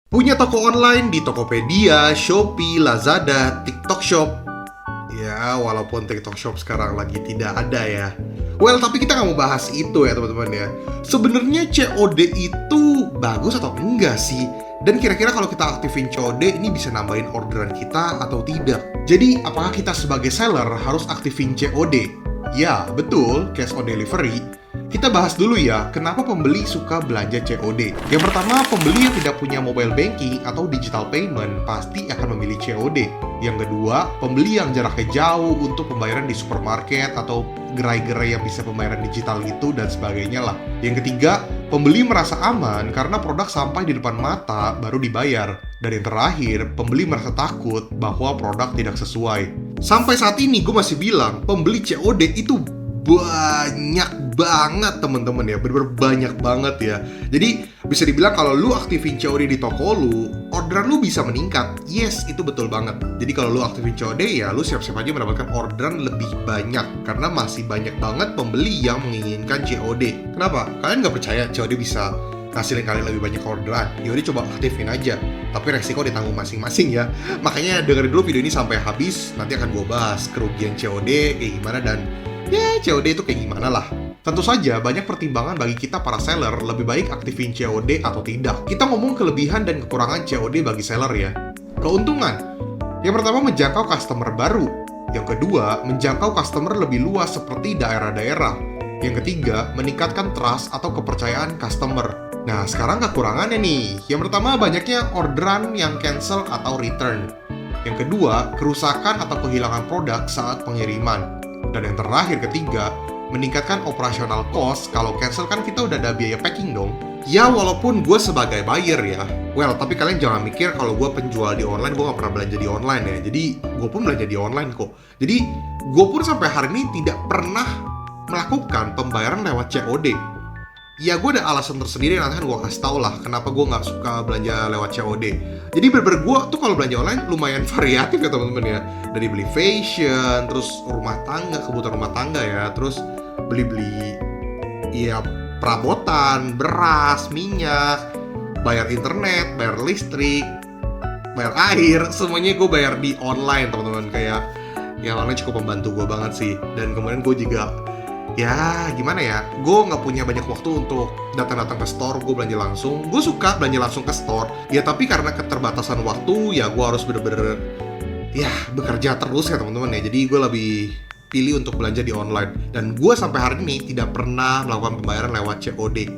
Punya toko online di Tokopedia, Shopee, Lazada, TikTok Shop. Ya, walaupun TikTok Shop sekarang lagi tidak ada ya. Well, tapi kita nggak mau bahas itu ya teman-teman ya. Sebenarnya COD itu bagus atau enggak sih? Dan kira-kira kalau kita aktifin COD ini bisa nambahin orderan kita atau tidak? Jadi, apakah kita sebagai seller harus aktifin COD? Ya, betul, cash on delivery. Kita bahas dulu ya, kenapa pembeli suka belanja COD. Yang pertama, pembeli yang tidak punya mobile banking atau digital payment pasti akan memilih COD. Yang kedua, pembeli yang jaraknya jauh untuk pembayaran di supermarket atau gerai-gerai yang bisa pembayaran digital gitu dan sebagainya lah. Yang ketiga, pembeli merasa aman karena produk sampai di depan mata baru dibayar. Dan yang terakhir, pembeli merasa takut bahwa produk tidak sesuai. Sampai saat ini gue masih bilang, pembeli COD itu banyak banget temen-temen ya, bener-bener banyak banget ya. Jadi bisa dibilang kalau lu aktifin COD di toko lu, orderan lu bisa meningkat. Yes, itu betul banget. Jadi kalau lu aktifin COD ya lu siap-siap aja mendapatkan orderan lebih banyak, karena masih banyak banget pembeli yang menginginkan COD. Kenapa? Kalian nggak percaya COD bisa ngasilin kalian lebih banyak orderan? Yaudah coba aktifin aja, tapi resiko ditanggung masing-masing ya. Makanya dengerin dulu video ini sampai habis, nanti akan gue bahas kerugian COD kayak gimana dan ya, COD itu kayak gimana lah. Tentu saja banyak pertimbangan bagi kita para seller, lebih baik aktifin COD atau tidak. Kita ngomong kelebihan dan kekurangan COD bagi seller ya. Keuntungan. Yang pertama, menjangkau customer baru. Yang kedua, menjangkau customer lebih luas seperti daerah-daerah. Yang ketiga, meningkatkan trust atau kepercayaan customer. Nah, sekarang kekurangannya nih. Yang pertama, banyaknya orderan yang cancel atau return. Yang kedua, kerusakan atau kehilangan produk saat pengiriman. Dan yang terakhir ketiga, meningkatkan operasional cost. Kalau cancel kan kita udah ada biaya packing dong. Ya walaupun gue sebagai buyer ya, well tapi kalian jangan mikir kalau gue penjual di online, gue gak pernah belanja di online ya. Jadi gue pun belanja di online kok. Jadi gue pun sampai hari ini tidak pernah melakukan pembayaran lewat COD. Ya gue ada alasan tersendiri, nanti kan gue kasih tau lah kenapa gue gak suka belanja lewat COD. Jadi bener-bener gue tuh kalau belanja online lumayan variatif ya teman-teman ya. Dari beli fashion, terus rumah tangga, kebutuhan rumah tangga ya, terus beli-beli ya perabotan, beras, minyak, bayar internet, bayar listrik, bayar air, semuanya gue bayar di online teman-teman. Kayak ya online cukup membantu gue banget sih. Dan kemudian gue juga ya gimana ya, gue nggak punya banyak waktu untuk datang-datang ke store, gue belanja langsung. Gue suka belanja langsung ke store ya, tapi karena keterbatasan waktu ya gue harus bener-bener ya bekerja terus ya teman-teman ya. Jadi gue lebih pilih untuk belanja di online. Dan gue sampai hari ini tidak pernah melakukan pembayaran lewat COD.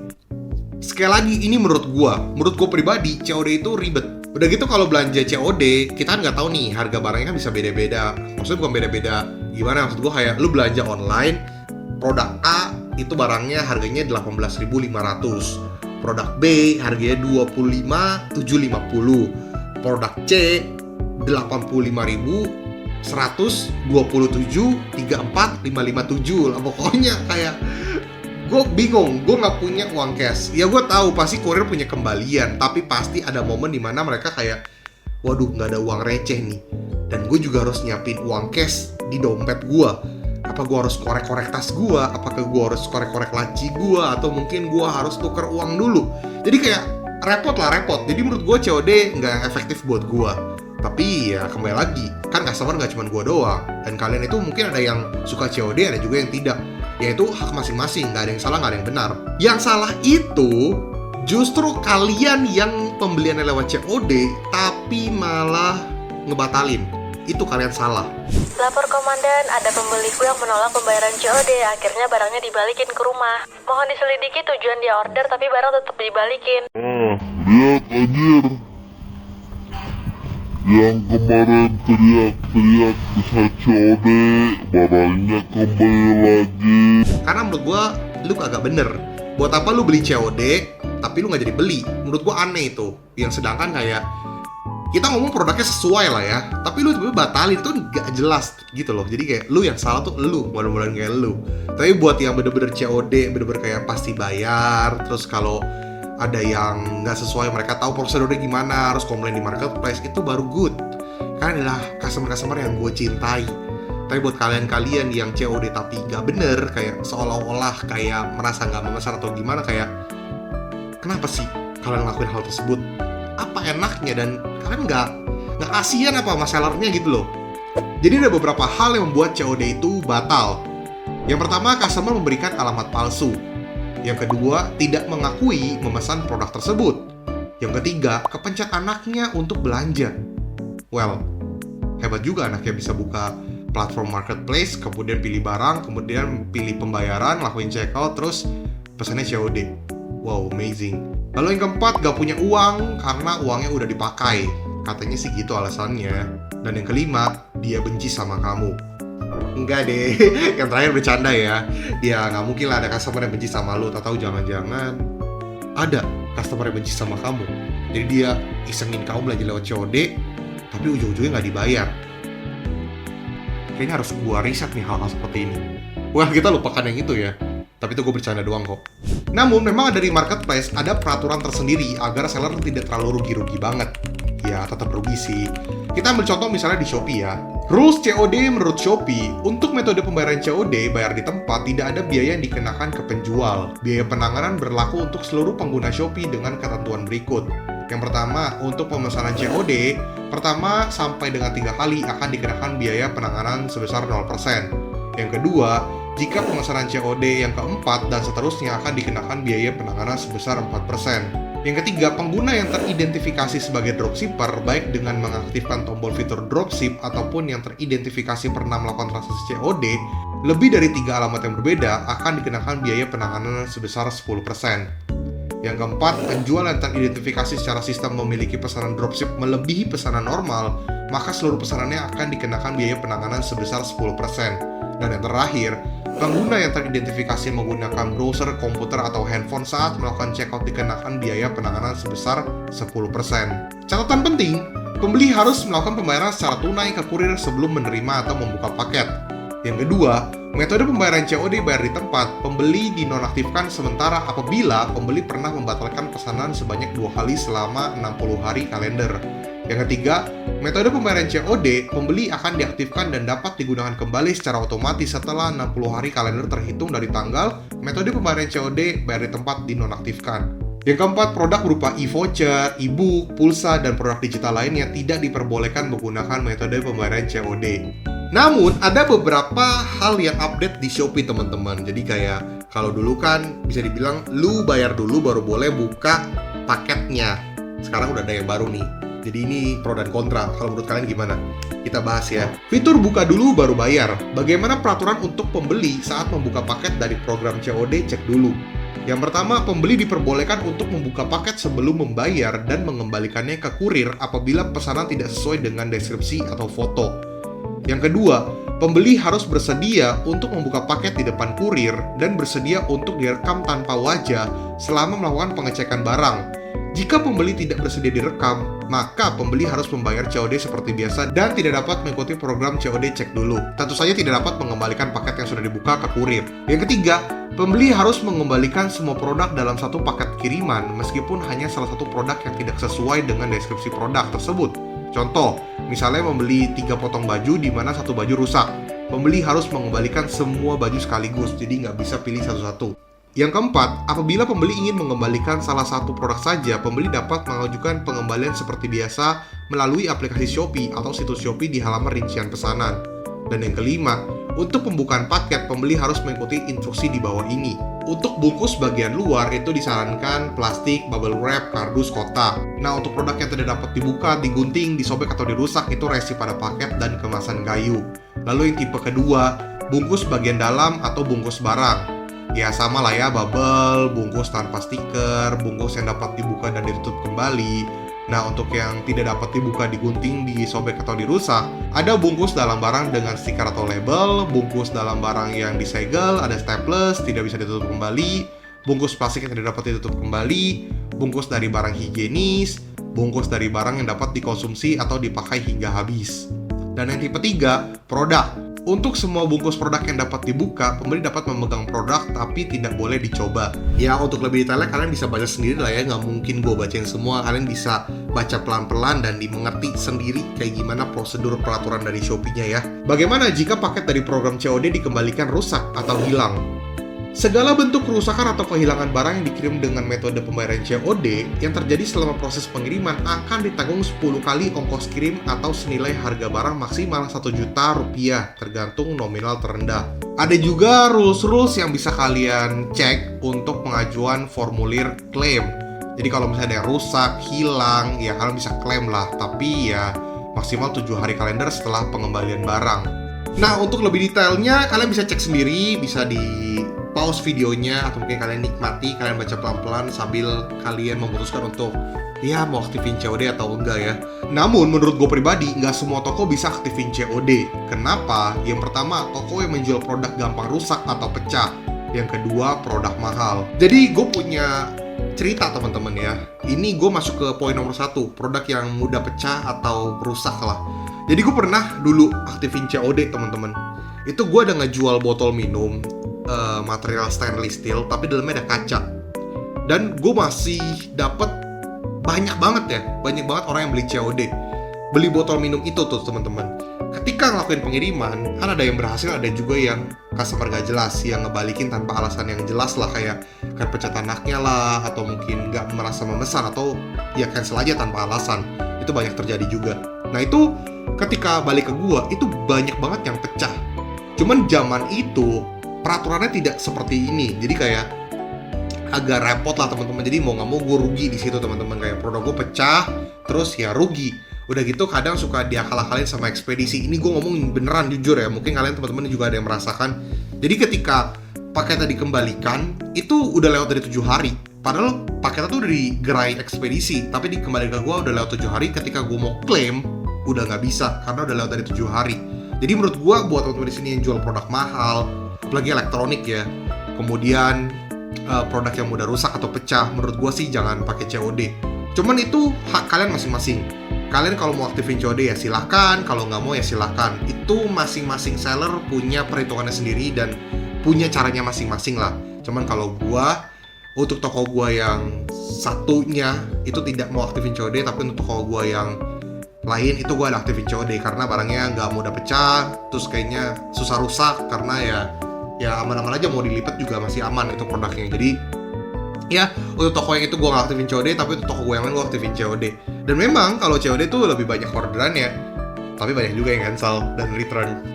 Sekali lagi, ini menurut gue pribadi, COD itu ribet. Udah gitu kalau belanja COD, kita kan nggak tahu nih harga barangnya kan bisa beda-beda. Maksudnya bukan beda-beda gimana, maksud gue kayak lu belanja online, produk A itu barangnya harganya 18.500, produk B harganya 25.750, produk C 85.127.34.557 lah. Pokoknya kayak gue bingung, gue nggak punya uang cash. Ya gue tahu pasti kurir punya kembalian, tapi pasti ada momen dimana mereka kayak waduh nggak ada uang receh nih, dan gue juga harus nyiapin uang cash di dompet gue. Apa gue harus korek-korek tas gue? Apakah gue harus korek-korek laci gue? Atau mungkin gue harus tuker uang dulu? Jadi kayak repot. Jadi menurut gue COD nggak efektif buat gue. Tapi ya kembali lagi, kan customer nggak cuma gue doang. Dan kalian itu mungkin ada yang suka COD, ada juga yang tidak. Yaitu hak masing-masing, nggak ada yang salah, nggak ada yang benar. Yang salah itu justru kalian yang pembeliannya lewat COD, tapi malah ngebatalin. Itu kalian salah. Lapor komandan, ada pembeliku yang menolak pembayaran COD. Akhirnya barangnya dibalikin ke rumah. Mohon diselidiki tujuan dia order, tapi barang tetap dibalikin. Lihat anjir, yang kemarin teriak-teriak bisa COD, barangnya kembali lagi. Karena menurut gua lu kagak bener. Buat apa lu beli COD tapi lu nggak jadi beli? Menurut gua aneh itu. Yang sedangkan kayak kita ngomong produknya sesuai lah ya, tapi lu tiba-tiba batalin itu nggak jelas gitu loh. Jadi kayak lu yang salah tuh lu, mudah-mudahan kayak lu. Tapi buat yang bener-bener COD, bener-bener kayak pasti bayar, terus kalau ada yang nggak sesuai, mereka tahu prosedurnya gimana, harus komplain di marketplace, itu baru good. Kalian adalah customer-customer yang gue cintai. Tapi buat kalian-kalian yang COD tapi nggak bener, kayak seolah-olah kayak merasa nggak memesan atau gimana, kayak kenapa sih kalian ngelakuin hal tersebut? apa enaknya dan kalian nggak kasihan apa sama sellernya gitu loh. Jadi ada beberapa hal yang membuat COD itu batal. Yang pertama, customer memberikan alamat palsu. Yang kedua, tidak mengakui memesan produk tersebut. Yang ketiga, kepencet anaknya untuk belanja. Well, hebat juga anaknya bisa buka platform marketplace, kemudian pilih barang, kemudian pilih pembayaran, lakuin checkout, terus pesannya COD. Wow, amazing. Lalu yang keempat, gak punya uang karena uangnya udah dipakai. Katanya sih gitu alasannya. Dan yang kelima, dia benci sama kamu. Enggak deh, yang terakhir bercanda ya. Ya nggak mungkin lah ada customer yang benci sama lu. Tahu jangan-jangan ada customer yang benci sama kamu. Jadi dia isengin kamu belanja lewat COD, tapi ujung-ujungnya nggak dibayar. Kayaknya harus gua riset nih hal-hal seperti ini. Wah, kita lupakan yang itu ya. Tapi itu gue bercanda doang kok. Namun memang dari marketplace ada peraturan tersendiri agar seller tidak terlalu rugi-rugi banget. Ya tetap rugi sih. Kita ambil contoh misalnya di Shopee ya. Rules COD menurut Shopee, untuk metode pembayaran COD bayar di tempat tidak ada biaya yang dikenakan ke penjual. Biaya penanganan berlaku untuk seluruh pengguna Shopee dengan ketentuan berikut. Yang pertama, untuk pemesanan COD, pertama sampai dengan 3 kali akan dikenakan biaya penanganan sebesar 0%. Yang kedua, jika pemesanan COD yang keempat dan seterusnya akan dikenakan biaya penanganan sebesar 4%. Yang ketiga, pengguna yang teridentifikasi sebagai dropshipper, baik dengan mengaktifkan tombol fitur dropship ataupun yang teridentifikasi pernah melakukan transaksi COD, lebih dari 3 alamat yang berbeda akan dikenakan biaya penanganan sebesar 10%. Yang keempat, penjual yang teridentifikasi secara sistem memiliki pesanan dropship melebihi pesanan normal, maka seluruh pesanannya akan dikenakan biaya penanganan sebesar 10%. Dan yang terakhir, pengguna yang teridentifikasi menggunakan browser, komputer, atau handphone saat melakukan checkout dikenakan biaya penanganan sebesar 10%. Catatan penting, pembeli harus melakukan pembayaran secara tunai ke kurir sebelum menerima atau membuka paket. Yang kedua, metode pembayaran COD bayar di tempat, pembeli dinonaktifkan sementara apabila pembeli pernah membatalkan pesanan sebanyak 2 kali selama 60 hari kalender. Yang ketiga, metode pembayaran COD, pembeli akan diaktifkan dan dapat digunakan kembali secara otomatis setelah 60 hari kalender terhitung dari tanggal metode pembayaran COD bayar di tempat dinonaktifkan. Yang keempat, produk berupa e-voucher, e-book, pulsa, dan produk digital lainnya tidak diperbolehkan menggunakan metode pembayaran COD. Namun, ada beberapa hal yang update di Shopee teman-teman. Jadi kayak, kalau dulu kan bisa dibilang lu bayar dulu baru boleh buka paketnya. Sekarang udah ada yang baru nih. Jadi ini pro dan kontra, kalau menurut kalian gimana? Kita bahas ya. Fitur buka dulu baru bayar. Bagaimana peraturan untuk pembeli saat membuka paket dari program COD? Cek dulu. Yang pertama, pembeli diperbolehkan untuk membuka paket sebelum membayar dan mengembalikannya ke kurir apabila pesanan tidak sesuai dengan deskripsi atau foto. Yang kedua, pembeli harus bersedia untuk membuka paket di depan kurir dan bersedia untuk direkam tanpa wajah selama melakukan pengecekan barang. Jika pembeli tidak bersedia direkam, maka pembeli harus membayar COD seperti biasa dan tidak dapat mengikuti program COD cek dulu. Tentu saja tidak dapat mengembalikan paket yang sudah dibuka ke kurir. Yang ketiga, pembeli harus mengembalikan semua produk dalam satu paket kiriman meskipun hanya salah satu produk yang tidak sesuai dengan deskripsi produk tersebut. Contoh, misalnya membeli 3 potong baju di mana satu baju rusak. Pembeli harus mengembalikan semua baju sekaligus, jadi nggak bisa pilih satu-satu. Yang keempat, apabila pembeli ingin mengembalikan salah satu produk saja, pembeli dapat mengajukan pengembalian seperti biasa melalui aplikasi Shopee atau situs Shopee di halaman rincian pesanan. Dan yang kelima, untuk pembukaan paket, pembeli harus mengikuti instruksi di bawah ini. Untuk bungkus bagian luar itu disarankan plastik, bubble wrap, kardus, kotak. Nah, untuk produk yang tidak dapat dibuka, digunting, disobek, atau dirusak itu resi pada paket dan kemasan kayu. Lalu yang tipe kedua, bungkus bagian dalam atau bungkus barang. Ya sama lah ya, bubble, bungkus tanpa stiker, bungkus yang dapat dibuka dan ditutup kembali. Nah, untuk yang tidak dapat dibuka, digunting, disobek, atau dirusak, ada bungkus dalam barang dengan stiker atau label, bungkus dalam barang yang disegel, ada staples, tidak bisa ditutup kembali, bungkus plastik yang tidak dapat ditutup kembali, bungkus dari barang higienis, bungkus dari barang yang dapat dikonsumsi atau dipakai hingga habis. Dan yang tipe 3, produk. Untuk semua bungkus produk yang dapat dibuka, pembeli dapat memegang produk tapi tidak boleh dicoba. Ya, untuk lebih detailnya kalian bisa baca sendiri lah ya, nggak mungkin gue bacain semua. Kalian bisa baca pelan-pelan dan dimengerti sendiri kayak gimana prosedur peraturan dari Shopee-nya ya. Bagaimana jika paket dari program COD dikembalikan rusak atau hilang? Segala bentuk kerusakan atau kehilangan barang yang dikirim dengan metode pembayaran COD yang terjadi selama proses pengiriman akan ditanggung 10 kali ongkos kirim atau senilai harga barang maksimal 1 juta rupiah tergantung nominal terendah. Ada juga rules yang bisa kalian cek untuk pengajuan formulir klaim. Jadi kalau misalnya ada yang rusak, hilang, ya kalian bisa klaim lah. Tapi ya maksimal 7 hari kalender setelah pengembalian barang. Nah, untuk lebih detailnya kalian bisa cek sendiri, bisa di pause videonya atau mungkin kalian nikmati, kalian baca pelan-pelan sambil kalian memutuskan untuk ya mau aktifin COD atau enggak ya. Namun menurut gue pribadi nggak semua toko bisa aktifin COD. Kenapa? Yang pertama, toko yang menjual produk gampang rusak atau pecah. Yang kedua, produk mahal. Jadi gue punya cerita teman-teman ya. Ini gue masuk ke poin nomor 1, produk yang mudah pecah atau rusak lah. Jadi gue pernah dulu aktifin COD teman-teman. Itu gue ada ngejual botol minum material stainless steel tapi dalamnya ada kaca, dan gue masih dapet banyak banget orang yang beli COD, beli botol minum itu tuh teman-teman. Ketika ngelakuin pengiriman kan ada yang berhasil, ada juga yang customer gak jelas yang ngebalikin tanpa alasan yang jelas lah, kayak pecat anaknya lah, atau mungkin gak merasa memesan, atau ya cancel aja tanpa alasan. Itu banyak terjadi juga. Nah itu ketika balik ke gua itu banyak banget yang pecah. Cuman zaman itu peraturannya tidak seperti ini, jadi kayak agak repot lah teman-teman. Jadi mau nggak mau gue rugi di situ teman-teman, kayak produk gue pecah, terus ya rugi. Udah gitu kadang suka diakal-akalin sama ekspedisi. Ini gue ngomong beneran jujur ya, mungkin kalian teman-teman juga ada yang merasakan. Jadi ketika paketnya dikembalikan itu udah lewat dari 7 hari, padahal paketnya tuh udah digerai ekspedisi, tapi dikembalikan ke gue udah lewat 7 hari. Ketika gue mau klaim udah nggak bisa karena udah lewat dari 7 hari. Jadi menurut gue buat teman-teman di sini yang jual produk mahal, apalagi elektronik ya, kemudian produk yang mudah rusak atau pecah, menurut gue sih jangan pakai COD. Cuman itu hak kalian masing-masing. Kalian kalau mau aktifin COD ya silahkan, kalau nggak mau ya silahkan. Itu masing-masing seller punya perhitungannya sendiri dan punya caranya masing-masing lah. Cuman kalau gue, untuk toko gue yang satunya itu tidak mau aktifin COD, tapi untuk toko gue yang lain itu gue ada aktifin COD karena barangnya nggak mudah pecah, terus kayaknya susah rusak, karena ya aman-aman aja, mau dilipat juga masih aman itu produknya. Jadi ya untuk toko yang itu gue nggak aktifin COD, tapi untuk toko gue yang lain gue aktifin COD. Dan memang kalau COD tuh lebih banyak orderan ya, tapi banyak juga yang cancel dan return.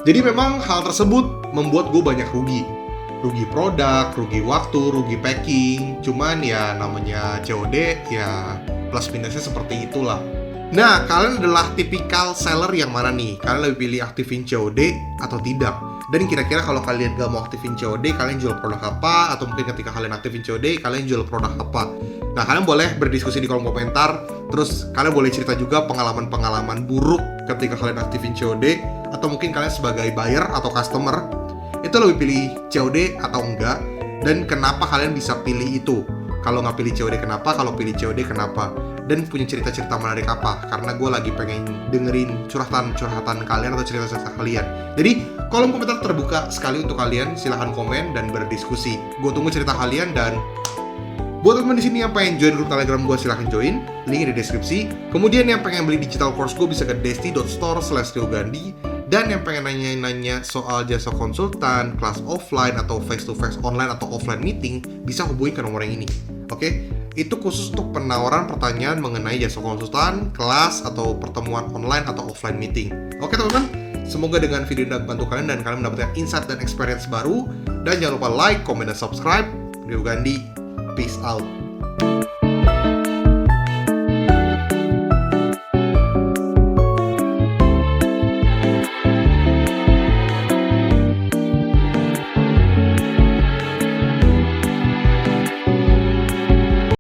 Jadi memang hal tersebut membuat gue banyak rugi produk, rugi waktu, rugi packing. Cuman ya namanya COD ya plus minusnya seperti itulah. Nah, kalian adalah tipikal seller yang mana nih? Kalian lebih pilih aktifin COD atau tidak? Dan kira-kira kalau kalian gak mau aktifin COD, kalian jual produk apa? Atau mungkin ketika kalian aktifin COD, kalian jual produk apa? Nah, kalian boleh berdiskusi di kolom komentar. Terus kalian boleh cerita juga pengalaman-pengalaman buruk ketika kalian aktifin COD, atau mungkin kalian sebagai buyer atau customer itu lebih pilih COD atau enggak, dan kenapa kalian bisa pilih itu. Kalau nggak pilih COD kenapa, kalau pilih COD kenapa, dan punya cerita-cerita menarik apa, karena gue lagi pengen dengerin curhatan kalian atau cerita-cerita kalian. Jadi kolom komentar terbuka sekali untuk kalian, silahkan komen dan berdiskusi. Gue tunggu cerita kalian. Dan buat teman di sini yang pengen join grup Telegram gue, silahkan join, link di deskripsi. Kemudian yang pengen beli digital course gue bisa ke desti.store/riogandhi. Dan yang pengen nanya-nanya soal jasa konsultan, kelas offline atau face-to-face online atau offline meeting, bisa hubungi ke nomor yang ini. Oke? Itu khusus untuk penawaran pertanyaan mengenai jasa konsultan, kelas, atau pertemuan online atau offline meeting. Oke teman-teman? Semoga dengan video ini membantu kalian dan kalian mendapatkan insight dan experience baru. Dan jangan lupa like, comment, dan subscribe. Rio Gandhi, peace out.